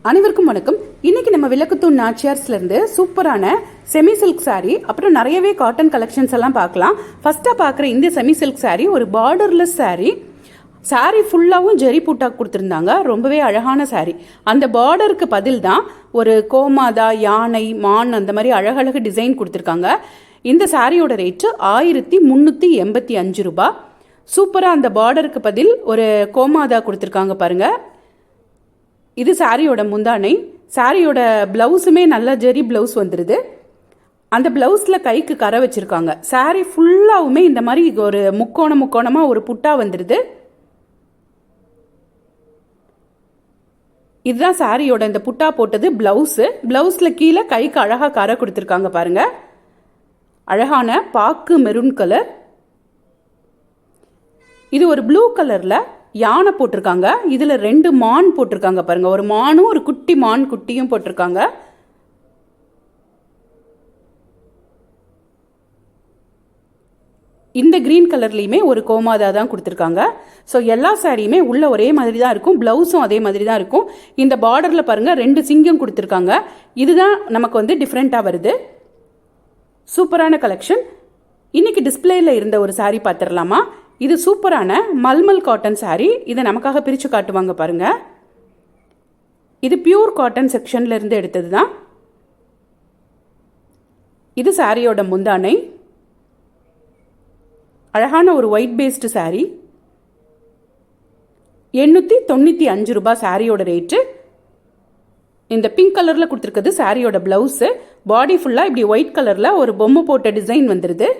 அனைவருக்கும் வணக்கம். இன்னைக்கு நம்ம விளக்குத்தூண் நாச்சியார்ஸ்ல இருந்து சூப்பரான செமி சில்க் சாரி அப்புறம் நிறையவே காட்டன் கலெக்ஷன்ஸ் எல்லாம் பார்க்கலாம். ஃபர்ஸ்டா பார்க்குற இந்த செமி சில்க் சாரி ஒரு பார்டர்லெஸ் சாரி. சாரி ஃபுல்லாகவும் ஜெரி பூட்டா கொடுத்துருந்தாங்க. ரொம்பவே அழகான சாரி. அந்த பார்டருக்கு பதில் தான் ஒரு கோமாதா, யானை, மான் அந்த மாதிரி அழகழகு டிசைன் கொடுத்துருக்காங்க. இந்த சாரியோட ரேட்டு 1385 ரூபாய். சூப்பராக அந்த பார்டருக்கு பதில் ஒரு கோமாதா கொடுத்துருக்காங்க பாருங்க. இது சாரியோட முந்தானை. சாரியோட பிளவுஸுமே நல்ல ஜெரி பிளவுஸ் வந்துடுது. அந்த பிளவுஸில் கைக்கு கரை வச்சுருக்காங்க. சாரி ஃபுல்லாகவுமே இந்த மாதிரி ஒரு முக்கோணமாக ஒரு புட்டா வந்துடுது. இதுதான் சாரியோட இந்த புட்டா போட்டது பிளவுஸு. பிளவுஸில் கீழே கைக்கு அழகாக கரை கொடுத்துருக்காங்க பாருங்க. அழகான பாக்கு மெரூன் கலர். இது ஒரு ப்ளூ கலரில் யானை போட்டிருக்காங்க. இதில் 2 மான் போட்டிருக்காங்க பாருங்க. ஒரு மானும் ஒரு குட்டி மான் குட்டியும் போட்டிருக்காங்க. இந்த கிரீன் கலர்லையுமே ஒரு கோமாதா தான் கொடுத்துருக்காங்க. ஸோ எல்லா சாரியுமே உள்ள ஒரே மாதிரி தான் இருக்கும். பிளவுஸும் அதே மாதிரி தான் இருக்கும். இந்த பார்டரில் பாருங்க 2 சிங்கம் கொடுத்துருக்காங்க. இதுதான் நமக்கு வந்து டிஃப்ரெண்ட்டாக வருது. சூப்பரான கலெக்ஷன். இன்னைக்கு டிஸ்பிளேல இருந்த ஒரு சாரி பார்த்துடலாமா? இது சூப்பரான மல்மல் காட்டன் சாரி. இதை நமக்காக பிரித்து காட்டுவாங்க பாருங்க. இது பியூர் காட்டன் செக்ஷன்ல இருந்து எடுத்தது தான். இது சாரியோட முந்தானை. அழகான ஒரு ஒயிட் பேஸ்டு சாரி. 895 ரூபாய் சாரியோட ரேட்டு. இந்த பிங்க் கலர்ல கொடுத்துருக்குது சாரியோட பிளவுஸ். பாடி ஃபுல்லா இப்படி ஒயிட் கலர்ல ஒரு பொம்மை போட்ட டிசைன் வந்துருது.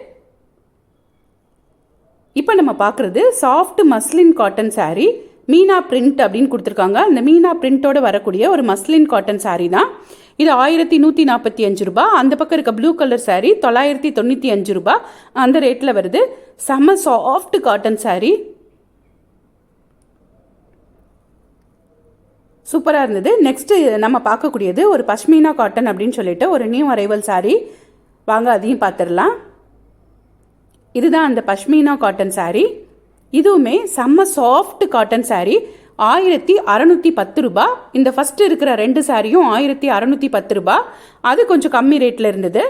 இப்போ நம்ம பார்க்குறது soft muslin cotton sorry. Meena print அப்படின்னு கொடுத்துருக்காங்க. அந்த மீனா பிரிண்டோட வரக்கூடிய ஒரு மஸ்லின் காட்டன் சாரி தான் இது. 1145 ரூபாய். அந்த பக்கம் இருக்க ப்ளூ கலர் சாரி 995 ரூபாய் அந்த ரேட்டில் வருது. செம்ம சாஃப்ட் காட்டன் சாரி. சூப்பராக இருந்தது. நெக்ஸ்ட் நம்ம பார்க்கக்கூடியது ஒரு பஷ்மீனா காட்டன் அப்படின்னு சொல்லிட்டு ஒரு நியூ அரைவல் சாரி. வாங்க அதையும் பார்த்துடலாம். இதுதான் அந்த பஷ்மீனா காட்டன் சாரி. இதுவுமே செம்ம சாஃப்ட் காட்டன் சாரி. 1610 ரூபாய். இந்த ஃபர்ஸ்ட் இருக்கிற 2 சாரியும் 1610 ரூபாய். அது கொஞ்சம் கம்மி ரேட்டில் இருந்தது.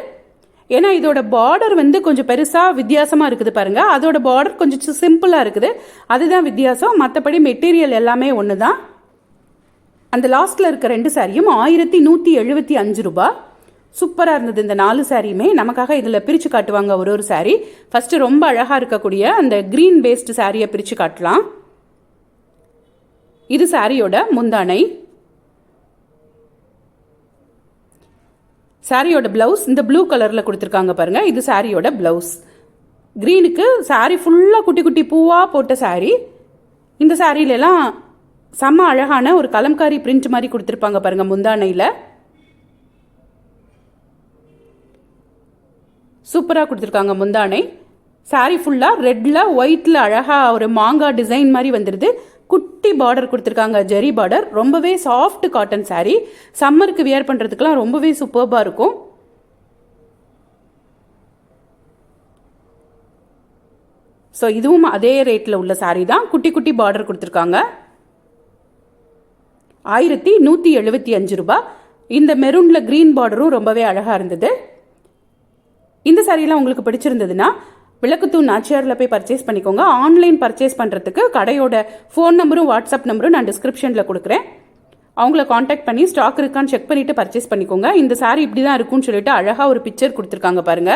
ஏன்னா இதோட பார்டர் வந்து கொஞ்சம் பெருசாக வித்தியாசமாக இருக்குது பாருங்க. அதோட பார்டர் கொஞ்சம் சிம்பிளாக இருக்குது. அதுதான் வித்தியாசம். மற்றபடி மெட்டீரியல் எல்லாமே ஒன்று தான். அந்த லாஸ்ட்ல இருக்க 2 சாரியும் 1175 ரூபாய். சூப்பராக இருந்தது. இந்த 4 சாரியுமே நமக்காக இதில் பிரித்து காட்டுவாங்க ஒரு சாரி. ஃபர்ஸ்ட் ரொம்ப அழகாக இருக்கக்கூடிய அந்த கிரீன் பேஸ்டு சாரியை பிரித்து காட்டலாம். இது சாரியோட முந்தானை. சாரியோட பிளவுஸ் இந்த ப்ளூ கலரில் கொடுத்துருக்காங்க பாருங்க. இது சாரியோட பிளவுஸ். கிரீனுக்கு சாரி ஃபுல்லாக குட்டி குட்டி பூவாக போட்ட சாரி. இந்த சாரியிலலாம் செம்ம அழகான ஒரு கலம்காரி பிரிண்ட் மாதிரி கொடுத்துருப்பாங்க பாருங்க முந்தானையில். சூப்பராக கொடுத்துருக்காங்க முந்தானை. சாரி ஃபுல்லாக ரெட்டில் ஒயிட்டில் அழகாக ஒரு மாங்காய் டிசைன் மாதிரி வந்துடுது. குட்டி பார்டர் கொடுத்துருக்காங்க, ஜெரி பார்டர். ரொம்பவே சாஃப்ட் காட்டன் சாரி. சம்மருக்கு வியர் பண்ணுறதுக்கெலாம் ரொம்பவே சூப்பர்பாக இருக்கும். ஸோ இதுவும் அதே ரேட்டில் உள்ள சாரி தான். குட்டி குட்டி பார்டர் கொடுத்துருக்காங்க. 1175 ரூபாய். இந்த மெரூனில் க்ரீன் பார்டரும் ரொம்பவே அழகாக இருந்தது. இந்த சாரியெல்லாம் உங்களுக்கு பிடிச்சிருந்ததுன்னா விளக்குத்தூண் நாச்சியாரில் போய் பர்ச்சேஸ் பண்ணிக்கோங்க. ஆன்லைன் பர்ச்சேஸ் பண்ணுறதுக்கு கடையோட ஃபோன் நம்பரும் வாட்ஸ்அப் நம்பரும் நான் டிஸ்கிரிப்ஷனில் கொடுக்குறேன். அவங்கள காண்டாக்ட் பண்ணி ஸ்டாக் இருக்கான்னு செக் பண்ணிவிட்டு பர்ச்சேஸ் பண்ணிக்கோங்க. இந்த சாரி இப்படி தான் இருக்கும்னு சொல்லிட்டு அழகாக ஒரு பிக்சர் கொடுத்துருக்காங்க பாருங்க.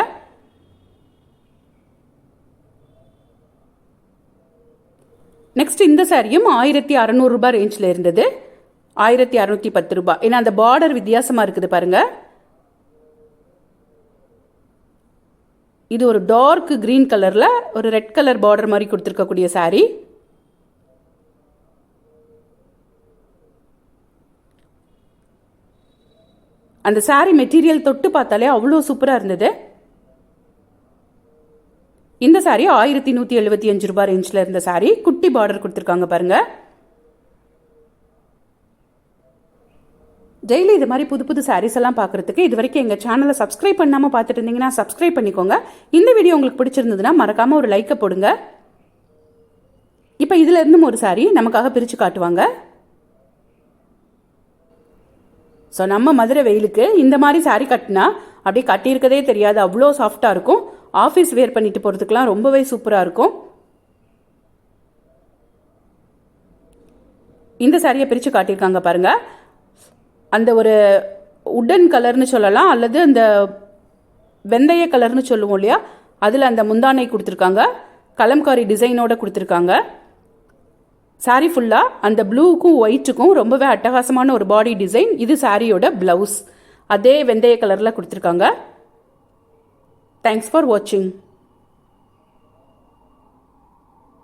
நெக்ஸ்ட் இந்த சாரியும் 1600 ரூபாய் ரேஞ்சில் இருந்தது. 1610 ரூபாய். ஏன்னா அந்த பார்டர் வித்தியாசமாக இருக்குது பாருங்க. இது ஒரு டார்க் கிரீன் கலர்ல ஒரு ரெட் கலர் பார்டர் மாதிரி கொடுத்துருக்கக்கூடிய சாரி. அந்த சாரி மெட்டீரியல் தொட்டு பார்த்தாலே அவ்வளோ சூப்பராக இருந்தது. இந்த சாரி 1175 ரூபாய் ரேஞ்சில் இருந்த சாரி. குட்டி பார்டர் கொடுத்துருக்காங்க பாருங்க. டெய்லி இது மாதிரி புது புது சாரீஸ் எல்லாம் பார்க்குறதுக்கு இது வரைக்கும் எங்கள் சேனலை சப்ஸ்கிரைப் பண்ணாமல் பார்த்துட்டு இருந்தீங்கன்னா சப்ஸ்கிரைப் பண்ணிக்கோங்க. இந்த வீடியோ உங்களுக்கு பிடிச்சிருந்ததுன்னா மறக்காமல் ஒரு லைக்கை போடுங்க. இப்போ இதில் இருந்தும் ஒரு சாரி நமக்காக பிரித்து காட்டுவாங்க. ஸோ நம்ம மதுரை வெயிலுக்கு இந்த மாதிரி saree கட்டினா அப்படியே கட்டியிருக்கதே தெரியாது, அவ்வளோ சாஃப்டாக இருக்கும். ஆஃபீஸ் வேர் பண்ணிட்டு போகிறதுக்கெலாம் ரொம்பவே சூப்பராக இருக்கும். இந்த சாரியை பிரித்து காட்டியிருக்காங்க பாருங்கள். அந்த ஒரு உட்டன் கலர்னு சொல்லலாம், அல்லது அந்த வெந்தய கலர்னு சொல்லுவோம் இல்லையா, அதில் அந்த முந்தானை கொடுத்துருக்காங்க, கலம்காரி டிசைனோட கொடுத்துருக்காங்க. சாரீ ஃபுல்லாக அந்த ப்ளூக்கும் ஒயிட்டுக்கும் ரொம்பவே அட்டகாசமான ஒரு பாடி டிசைன். இது சாரியோட ப்ளவுஸ், அதே வெந்தய கலரில் கொடுத்துருக்காங்க. தேங்க்ஸ் ஃபார் வாட்சிங்.